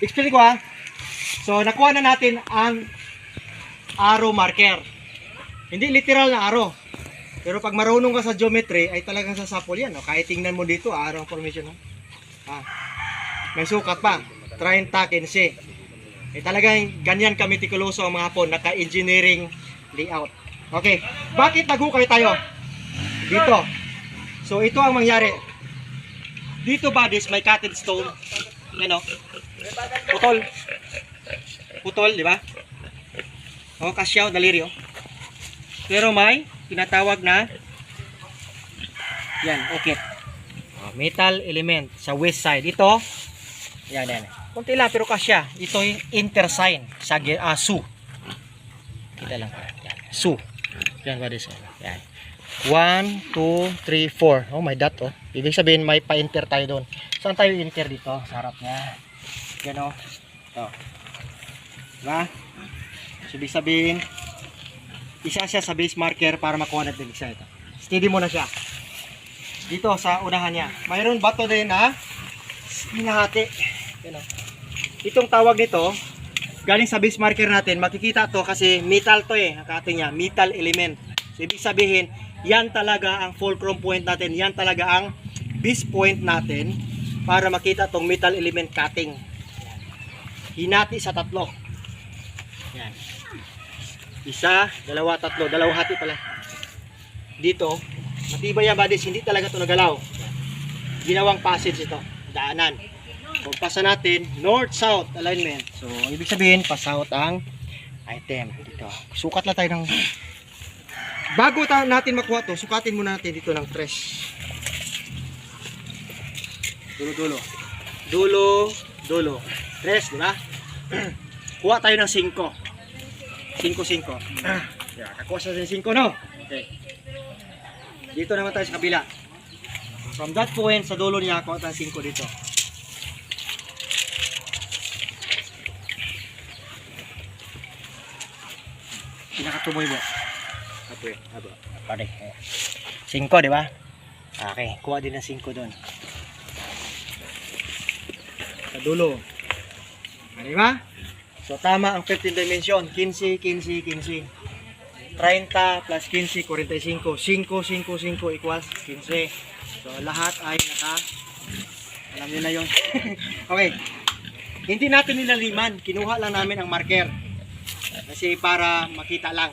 explain ko ha. So, nakuha na natin ang arrow marker. Hindi literal na arrow. Pero pag marunong ka sa geometry, ay talagang sasapol yan. No? Kahit tingnan mo dito, arrow formation. No? May sukat pa. 30, 15. Talagang ganyan kami tikuloso ang mga Hapon. Naka-engineering layout. Okay. Bakit naghukay tayo? Dito. So, ito ang mangyari. Dito buddies, may cutted stone. Yan o. Putol. Putol, di ba? O, kasyaw, daliri o. Pero may tinatawag na yan, okay. Metal element sa west side. Ito, yan. Kunti lang pero kasya. Ito yung intersign sa su. Kita lang. Yan, su. Yan, buddies. Yan. 1, 2, 3, 4. Oh, may dot oh. Ibig sabihin may pa-enter tayo doon. Saan tayo enter dito? Sa harap niya. Yan oh. Ito. Diba? So, ibig sabihin, isa siya sa base marker para makuha natin isa ito. Steady mo na siya. Dito sa unahan niya. Mayroon bato din na hinahati. Yan oh. Itong tawag nito, galing sa base marker natin, makikita to kasi metal to eh. Nakati niya, metal element. So, ibig sabihin, yan talaga ang fulcrum point natin. Yan talaga ang base point natin para makita tong metal element cutting. Hinati sa tatlo. Yan. Isa, dalawa, tatlo. Dalawa hati pala. Dito, matibay yan buddies. Hindi talaga ito nagalaw. Ginawang passage ito. Daanan. Pagpasa natin, north-south alignment. So, ibig sabihin, pa-south ang item. Dito. Sukat lang tayo ng... Bago natin makuha to, sukatin muna natin dito ng tres. Dulo. Dulo. Tres, di ba? Kuha tayo ng 5. 5. Yeah, kakuha sa 5, no? Okay. Dito naman tayo sa kabila. From that point, sa dulo niya, kuha tayo 5 dito. Pinakatumoy mo. Abo. Pare. 5, di ba? Okay, kuha din ng 5 doon. Sa dulo. Di ba? So tama ang 15 dimension. 15, 15, 15. 30 plus 15, 45. 5 equals 15. So lahat ay alam niyo na yun. Okay. Hindi natin nilaliman. Kinuha lang namin ang marker. Kasi para makita lang.